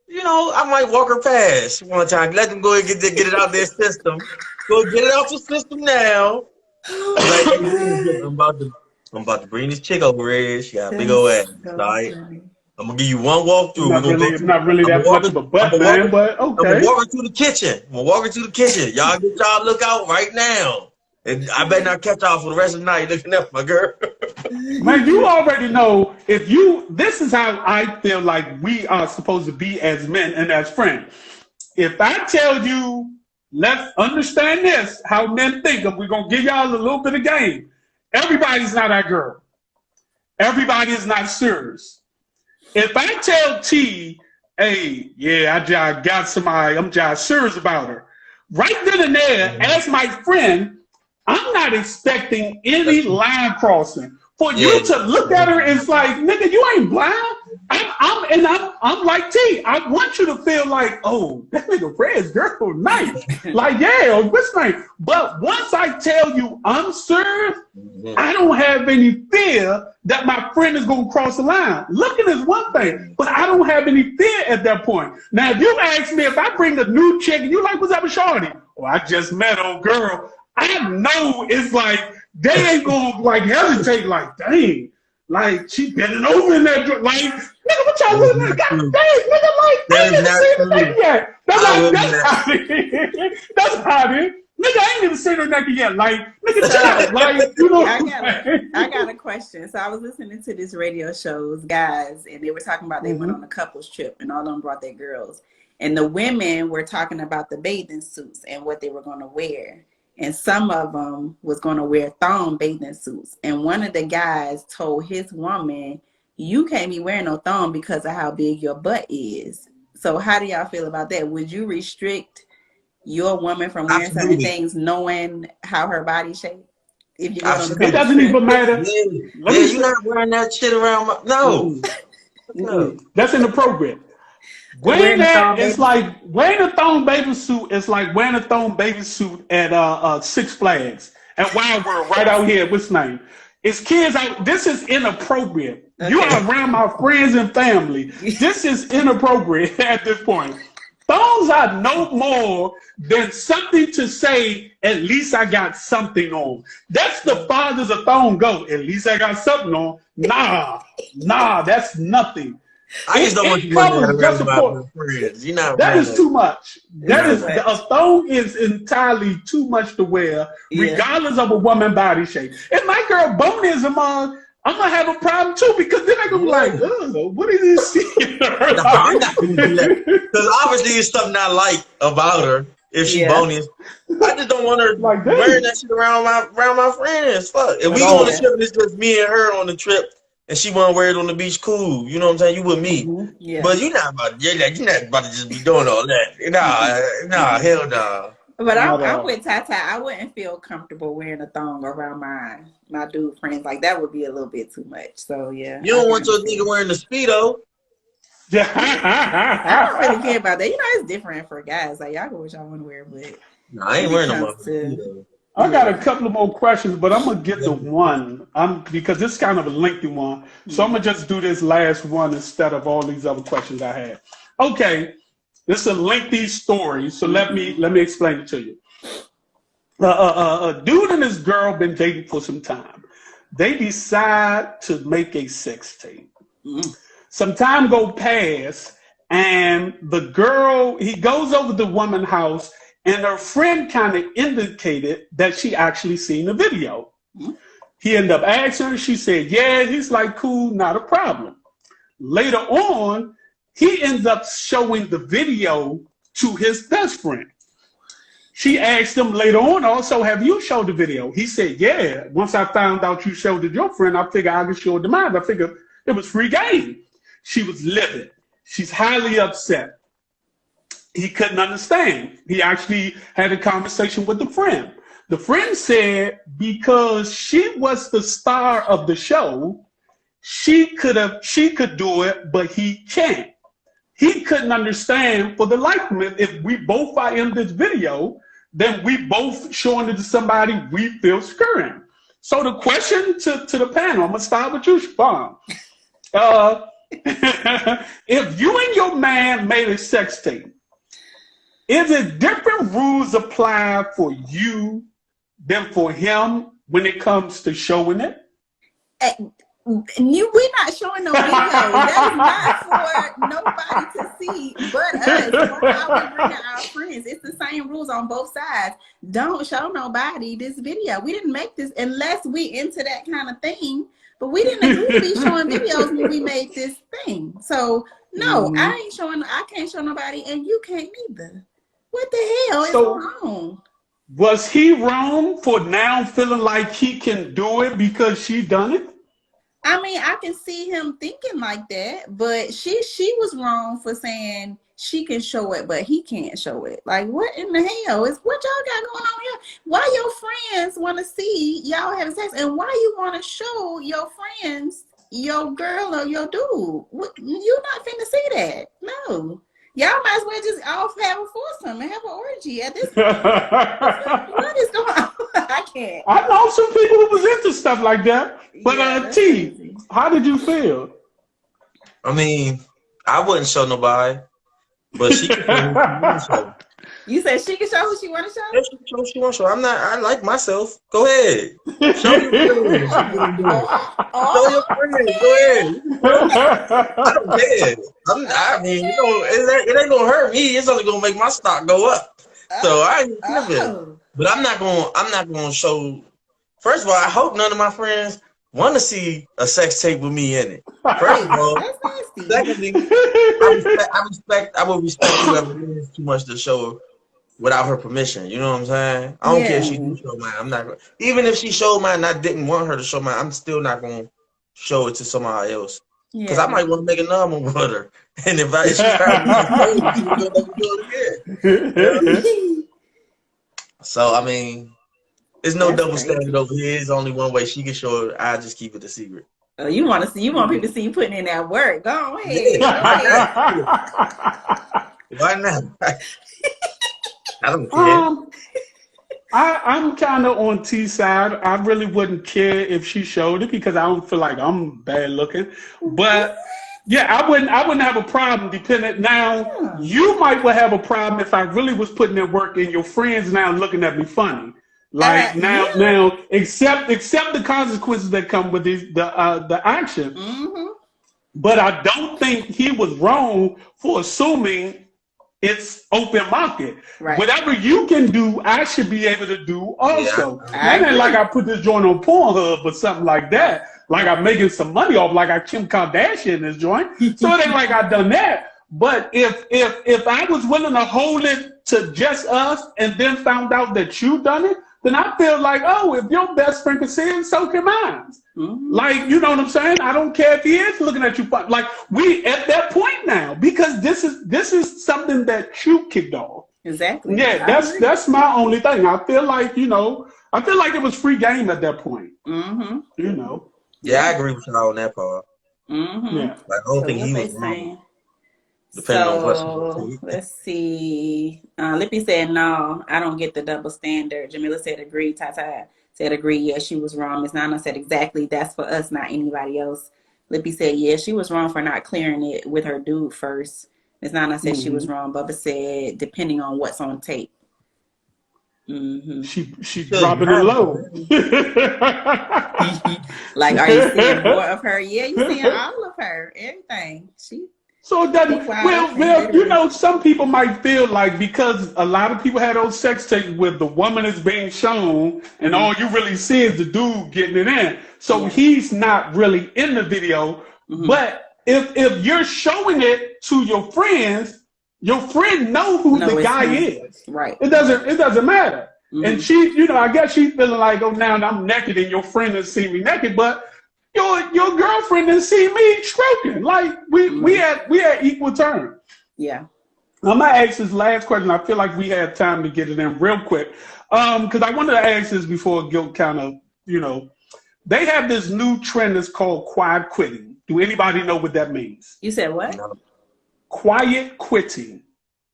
B: you know, I might walk her past one time. Let them go and get it out their system. Go get it out your system now. I'm about to bring this chick over here. She got a big old ass. All right. I'm gonna give you one walkthrough.
A: Not really that much of a butt, man, but okay.
B: I'm gonna walk her to the kitchen. Y'all get y'all look out right now. And I better not catch y'all for the rest of the night looking at my girl.
A: Man, you already know this is how I feel like we are supposed to be as men and as friends. If I tell you, let's understand this, how men think, and we're gonna give y'all a little bit of game. Everybody's not our girl. Everybody is not serious. If I tell T, hey, yeah, I got somebody, I'm just serious about her. Right then and there, as my friend, I'm not expecting any line crossing. For you to look at her, it's like, nigga, you ain't blind. I'm like T. I want you to feel like, oh, that nigga Fred's girl nice. Like, yeah, what's name? But once I tell you I'm serious, I don't have any fear that my friend is gonna cross the line. Looking is one thing, but I don't have any fear at that point. Now, if you ask me if I bring a new chick and you like, what's up with Shorty? Oh, I just met old girl. I know it's like they ain't gonna like hesitate. Like, dang. Like, she bending over in that, like, nigga, what y'all looking at? God dang, nigga, like, I ain't even seen her naked yet. That's how it is. That's how it is. Nigga, I ain't even seen her naked yet. Like, nigga, chill out. Like, you know.
C: I got a question. So I was listening to this radio show's guys, and they were talking about they went on a couples trip, and all of them brought their girls. And the women were talking about the bathing suits and what they were going to wear. And some of them was going to wear thong bathing suits. And one of the guys told his woman, you can't be wearing no thong because of how big your butt is. So how do y'all feel about that? Would you restrict your woman from wearing certain things knowing how her body shape? If you
A: it doesn't even matter.
B: Yeah, you're not wearing that shit around my... No.
A: No. That's inappropriate. Wearing that, it's like wearing a thong bathing suit. It's like wearing a thong bathing suit at Six Flags at Wild World right out here. What's name? It's kids out. This is inappropriate. Okay. You are around my friends and family. This is inappropriate at this point. Thongs are no more than something to say, at least I got something on. That's the fathers of thong go. At least I got something on. Nah, that's nothing.
B: I just don't want you to around my friends. You're not
A: that is too much. A thong is entirely too much to wear, regardless of a woman's body shape. If my girl bone is I'm gonna have a problem too, because then I'm gonna be like, what is this?
B: I'm not gonna do that. Because obviously it's something I like about her if she bony. I just don't want her like wearing that shit around my friends. Fuck. If we go on a trip and it's just me and her on the trip, and she want to wear it on the beach, cool. You know what I'm saying? You with me. Yeah. But you're not about to just be doing all that. Nah, hell no.
C: But I'm with Tata. I wouldn't feel comfortable wearing a thong around my dude friends. Like, that would be a little bit too much. So, yeah.
B: You don't want your nigga wearing the Speedo.
C: I don't really care about that. You know, it's different for guys. Like, y'all go what y'all want to wear, but...
B: No, I ain't wearing no
A: I got a couple of more questions, but I'm gonna get the one. Because this is kind of a lengthy one, so I'm gonna just do this last one instead of all these other questions I had. Okay, this is a lengthy story, so let me explain it to you. A dude and his girl been dating for some time. They decide to make a sex tape. Some time go past, and the girl, he goes over to the woman's house. And her friend kind of indicated that she actually seen the video. He ended up asking her. She said, yeah. He's like, cool, not a problem. Later on, he ends up showing the video to his best friend. She asked him later on also, have you showed the video? He said, yeah. Once I found out you showed it to your friend, I figured I could show it to mine. I figured it was free game. She was livid. She's highly upset. He couldn't understand. He actually had a conversation with the friend. The friend said because she was the star of the show, she could do it, but he can't. He couldn't understand for the life of him. If we both are in this video, then we both showing it to somebody we feel scurrying. So the question to the panel, I'm gonna start with you, Siobhan. If you and your man made a sex tape, is it different rules apply for you than for him when it comes to showing it?
C: We're not showing no video. That is not for nobody to see but us. Or how we bring our friends. It's the same rules on both sides. Don't show nobody this video. We didn't make this unless we into that kind of thing. But we didn't agree to be showing videos when we made this thing. So no, I can't show nobody, and you can't either. What the hell is wrong?
A: Was he wrong for now feeling like he can do it because she done it?
C: I mean, I can see him thinking like that, but she was wrong for saying she can show it, but he can't show it. Like, what in the hell is what y'all got going on here? Why your friends want to see y'all having sex, and why you want to show your friends your girl or your dude. You're not finna see that. No. Y'all might as well just all have a foursome and have an orgy at this point. What is going on? I can't.
A: I know some people who was into stuff like that. But
C: Yeah,
A: T,
C: crazy.
A: how did you feel?
B: I mean, I wouldn't show nobody, but she can show who she wants to show.
C: You said she can show who she want to show?
B: Yeah, she can show who she wants to show. I like myself. Go ahead. Show your friends. Show your friends. Go ahead. I don't care. I mean, it ain't gonna hurt me. It's only gonna make my stock go up. So I ain't tripping. But I'm not gonna show. First of all, I hope none of my friends want to see a sex tape with me in it. First of all.
C: That's nasty.
B: Secondly, I would respect whoever is too much to show her without her permission. You know what I'm saying? I don't care if she do show mine. I'm not gonna, even if she showed mine and I didn't want her to show mine, I'm still not gonna show it to somebody else. Because I might want to make another one with her. And if she started she's gonna do it again. So I mean, there's no double standard over here. There's only one way she can show it. I just keep it a secret.
C: You want people to see you putting in that work. Go ahead.
B: Why not? I don't care.
A: I'm kind of on T's side. I really wouldn't care if she showed it because I don't feel like I'm bad looking. But yeah, I wouldn't have a problem depending. Now, you might well have a problem if I really was putting in work and your friends now looking at me funny. Like now, accept the consequences that come with the action.
C: Mm-hmm.
A: But I don't think he was wrong for assuming it's open market.
C: Right.
A: Whatever you can do, I should be able to do also.
C: Yeah,
A: It ain't like I put this joint on Pornhub or something like that. Like I'm making some money off, like I Kim Kardashian in this joint. So it ain't like I done that. But if I was willing to hold it to just us and then found out that you done it, then I feel like, oh, if your best friend can see it, so can mine. Mm-hmm. Like, you know what I'm saying? I don't care if he is looking at you. Like, we at that point now, because this is something that you kicked off.
C: Exactly.
A: Yeah, that's my only thing. I feel like, it was free game at that point.
C: Mm-hmm.
B: Yeah, I agree with you on that part.
C: Mm-hmm.
A: Yeah.
B: Like, I don't think he was wrong. So
C: let's see. Lippy said no, I don't get the double standard. Jamila said agree. Tata said agree. Yeah, she was wrong. Miss Nana said exactly. That's for us, not anybody else. Lippy said yeah, she was wrong for not clearing it with her dude first. Miss Nana said she was wrong. Bubba said depending on what's on tape. Mm-hmm.
A: She dropping it low.
C: Like, are you seeing more of her? Yeah, you seeing all of her. Everything.
A: So it doesn't, some people might feel like because a lot of people had those sex tapes where the woman is being shown and all you really see is the dude getting it in. So he's not really in the video. Mm-hmm. But if you're showing it to your friends, your friend know who the guy is.
C: Right.
A: It doesn't matter.
C: Mm-hmm.
A: And she, I guess she's feeling like, oh, now I'm naked and your friend has seen me naked, but your girlfriend didn't see me stroking. Like we had equal terms.
C: Yeah.
A: I'm gonna ask this last question. I feel like we have time to get it in real quick. Because I wanted to ask this before Guilt kind of, they have this new trend that's called quiet quitting. Do anybody know what that means?
C: You said what?
B: No.
A: Quiet quitting.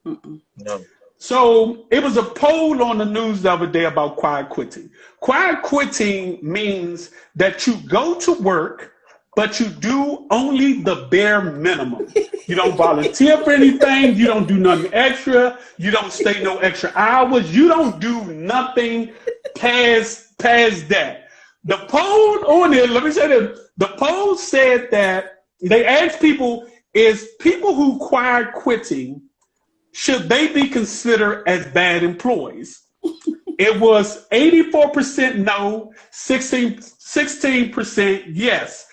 B: No.
A: So it was a poll on the news the other day about quiet quitting. Quiet quitting means that you go to work, but you do only the bare minimum. You don't volunteer for anything. You don't do nothing extra. You don't stay no extra hours. You don't do nothing past that. The poll on it, let me say this. The poll said that they asked people, is people who quiet quitting, should they be considered as bad employees? It was 84% no, 16% yes.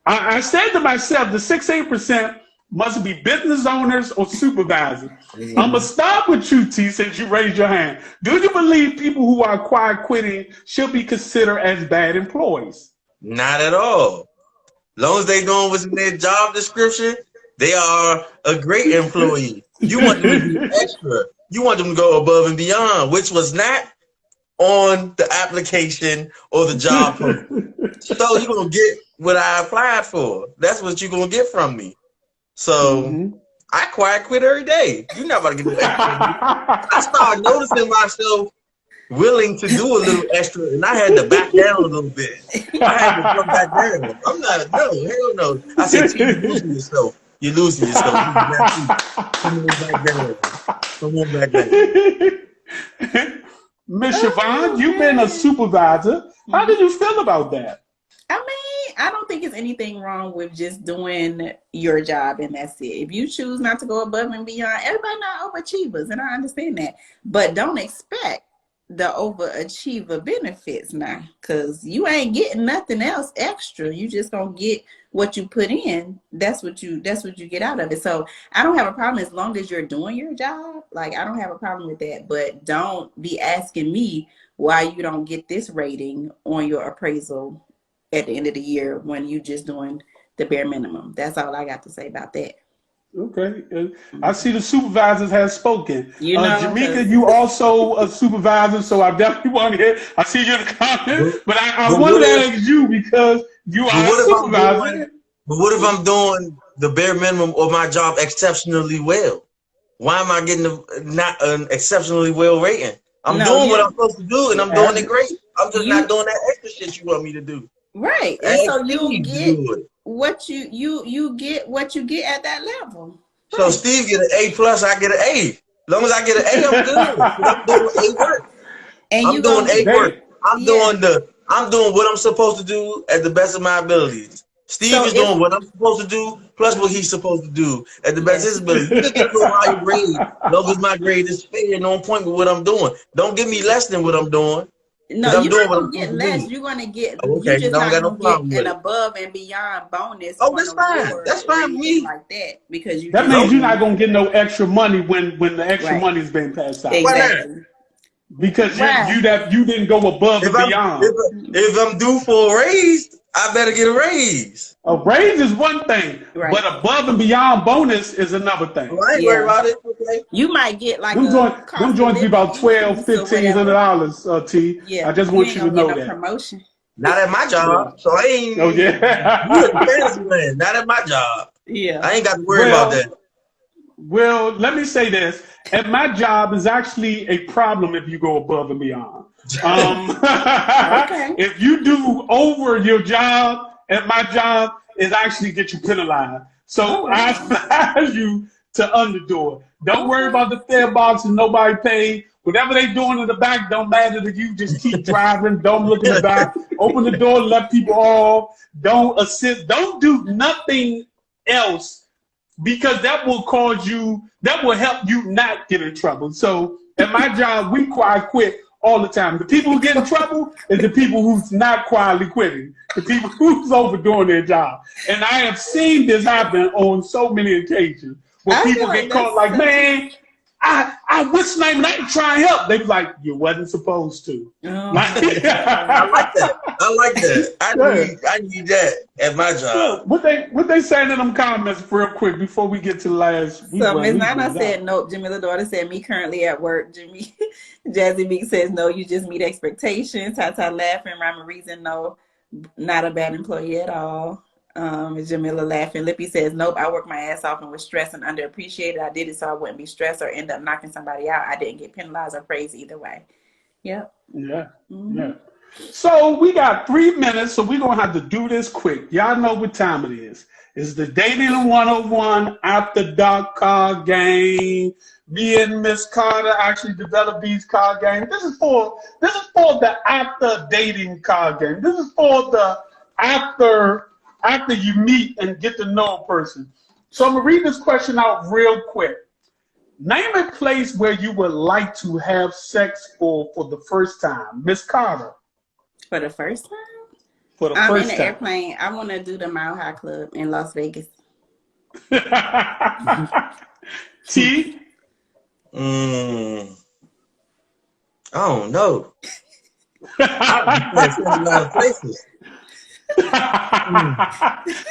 A: I said to myself, the 16% must be business owners or supervisors. I'm going to start with you, T, since you raised your hand. Do you believe people who are quiet quitting should be considered as bad employees?
B: Not at all. As long as they doing what's in their job description, they are a great employee. You want them to be extra. You want them to go above and beyond, which was not on the application or the job. So you're gonna get what I applied for. That's what you're gonna get from me. So I quiet quit every day. You're not about to get no extra from me. I started noticing myself willing to do a little extra, and I had to back down a little bit. I had to come back down. I'm not, no, hell no. I said, T, you're losing yourself. You're losing yourself. Come on back down. Come on back down.
A: Miss Siobhan, you've been a supervisor. How did you feel about that?
C: I mean, I don't think it's anything wrong with just doing your job and that's it. If you choose not to go above and beyond, everybody not overachievers, and I understand that. But don't expect the overachiever benefits now, because you ain't getting nothing else extra. You just gonna get what you put in. That's what you get out of it. So I don't have a problem as long as you're doing your job. Like, I don't have a problem with that. But don't be asking me why you don't get this rating on your appraisal at the end of the year when you just doing the bare minimum. That's all I got to say about that.
A: Okay. I see the supervisors have spoken.
C: You know,
A: Jamaica, you also a supervisor, so I definitely want to hear. I see you in the comments, but I wanted to ask you because you are a supervisor.
B: But what if I'm doing the bare minimum of my job exceptionally well? Why am I getting not an exceptionally well rating? I'm doing what I'm supposed to do, and I'm doing it great. I'm just not doing that extra shit you want me to do.
C: Right. And so you get what you get what you get at that level.
B: So Steve get an A+, I get an A. As long as I get an A, I'm good. I'm doing A work.
C: And
B: I'm doing A work. I'm doing what I'm supposed to do at the best of my abilities. Steve is doing what I'm supposed to do, plus what he's supposed to do at the best of his ability. You can get a higher grade, as long as my grade is fair and on point with what I'm doing. Don't give me less than what I'm doing.
C: No, you're not going to get less. You're going to get, you're just not going to get an above and beyond bonus.
B: Oh, that's fine. That's fine with me.
C: Like that, because
A: that means you're not going to get no extra money when the extra money is being passed out.
C: Exactly.
A: Because you didn't go above and beyond.
B: If I'm due for a raise, I better get a raise.
A: A raise is one thing, but above and beyond bonus is another thing.
B: Well, I ain't worried about it. Okay.
C: You might get like
A: them joints be about $1,200, $1,500. T.
C: Yeah,
A: I just want you to know that.
C: Promotion.
B: Not at my job, so I ain't.
A: Oh yeah.
B: You a fantasy man. Not at my job.
C: Yeah,
B: I ain't got to worry about that.
A: Well, let me say this. At my job is actually a problem if you go above and beyond.
C: Okay.
A: If you do over your job at my job, it actually get you penalized. So I advise you to underdo it. Don't worry about the fare box and nobody paid. Whatever they doing in the back don't matter to you. Just keep driving. Don't look in the back. Open the door, let people off. Don't assist. Don't do nothing else, because that will help you not get in trouble. So at my job, we quiet quit all the time. The people who get in trouble is the people who's not quietly quitting. The people who's overdoing their job. And I have seen this happen on so many occasions where people get caught like, man, I what's the name? And I ain't trying to help. They was like, you wasn't supposed to.
C: Oh.
B: I like that. I like that. I need that at my job.
A: What they saying in them comments real quick before we get to the last.
C: So Ms. Nana said nope. Jamila's daughter said me currently at work. Jazzy Meek says no. You just meet expectations. Tata laughing. Rhyme reason no. Not a bad employee at all. Jamila laughing. Lippy says, nope, I worked my ass off and was stressed and underappreciated. I did it so I wouldn't be stressed or end up knocking somebody out. I didn't get penalized or praised either way. Yep.
A: Yeah. Mm-hmm. Yeah. So we got 3 minutes, so we're going to have to do this quick. Y'all know what time it is. It's the Dating 101 After Dark card game. Me and Miss Carter actually developed these card games. This is for the after dating card game. This is for the after you meet and get to know a person. So I'm going to read this question out real quick. Name a place where you would like to have sex for the first time. Miss Carter.
C: For the first time?
A: For the
C: I'm
A: first
C: in the
A: time.
C: airplane. I want to do the Mile High Club in Las Vegas.
A: T?
B: I don't know. I've been a lot of places.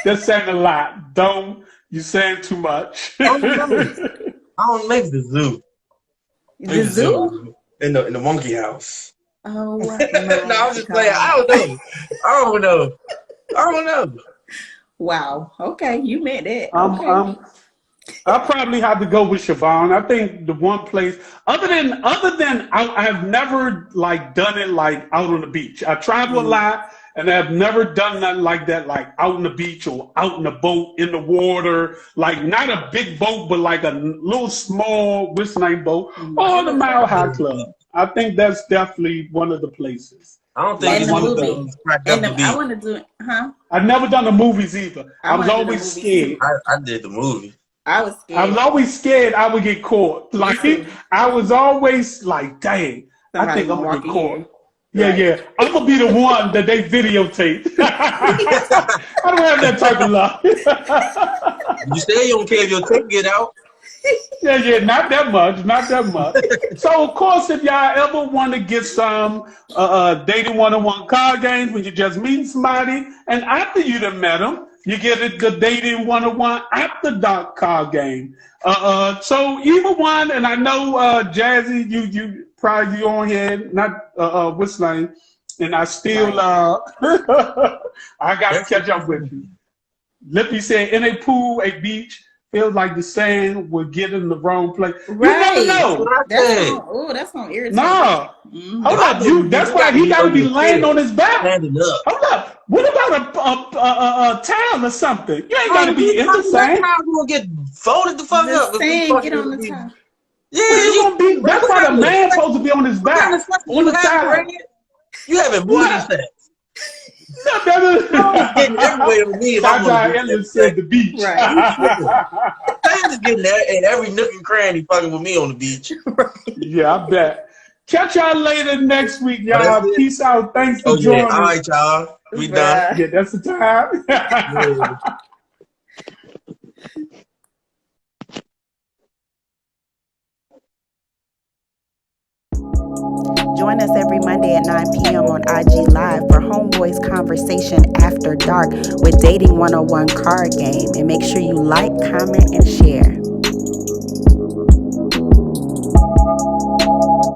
A: That's saying a lot. You saying too much.
B: I don't make the zoo.
C: The zoo?
B: In the monkey house.
C: Oh
B: No,
C: my
B: I'm just playing.
C: God.
B: I don't know.
C: Wow. Okay, you meant that.
A: Um,
C: Okay.
A: um, I probably have to go with Siobhan. I think the one place, other than I've never like done it like out on the beach. I travel a
C: Mm.
A: lot, and I've never done nothing like that, like out on the beach or out in a boat in the water, like not a big boat, but like a little small what's name boat or the Mile High Club. I think that's definitely one of the places.
B: I don't think
A: Like
C: In
B: it's
C: the
A: one of
C: movie.
A: those.
B: cracked
C: In
B: up
C: the
B: to
C: I
B: be.
C: want to do it. Huh?
A: I've never done the movies either.
C: I
A: I was
C: want to do the
A: always
C: movies
A: scared.
C: too.
B: I did the movie.
C: I was
A: I was
C: scared.
A: always scared I would get caught.
C: Me
A: Like
C: too.
A: I was always like, dang, I
C: Somebody
A: think I'm
C: gonna
A: gonna
C: walk
A: get
C: in
A: caught.
C: here.
A: Yeah,
C: Right.
A: yeah. I'm gonna be the one that they videotape. I don't have that type of luck.
B: You say you don't care if your tape get out.
A: Yeah, yeah, not that much, not that much. So of course, if y'all ever want to get some dating one-on-one card games when you just meeting somebody, and after you done met them, you get the dating one-on-one after dark card game. So either one, and I know Jazzy, you probably you on here, not what's his name, and I still
C: Right.
A: I gotta catch up with you. Lippy said in a pool, a beach. Feels like the sand will get in the wrong place. You never
C: Right.
B: That's
A: know.
B: what I
C: That's
B: said.
C: that's gonna irritate
A: No.
C: me.
A: Hold
B: If I
A: up,
B: know
A: you.
B: you,
A: That's
B: you
A: why
B: gotta
A: he
B: be
A: got to
B: on
A: be
B: your
A: laying on
B: shit,
A: his back.
B: standing up.
A: Hold up. What about a towel or something? You ain't got
B: Man,
A: to be in the
B: that
A: sand.
B: time gonna get folded the fuck up
C: The
B: if you
C: sand
B: fucking
C: get on
B: gonna
C: the
B: be.
C: top.
B: Yeah,
A: Well, you gonna be.
B: what
A: That's why the
B: kind of
A: man
B: sex-
A: supposed to be on his
B: what kind of
A: back
B: sex
A: on
B: you
A: the
B: having,
A: towel.
B: Ray? You having booty
A: What?
B: sex.
A: No, that
B: It's getting everywhere with me if I'm
A: Tata
B: gonna do
A: Ellis
B: that.
A: said the beach.
C: Right.
B: You tripping. Sam is getting that in every nook and cranny fucking with me on the beach.
A: Yeah, I bet. Catch y'all later next week,
B: Oh, that's
A: y'all.
B: it?
A: Peace out. Thanks for
B: Oh yeah.
A: joining.
B: All right, y'all. We done.
C: Bruh.
A: Yeah, that's the time.
B: Yeah.
C: Join us every Monday at 9 p.m. on IG Live for Homeboys Conversation After Dark with Dating 101 Card Game. And make sure you like, comment, and share.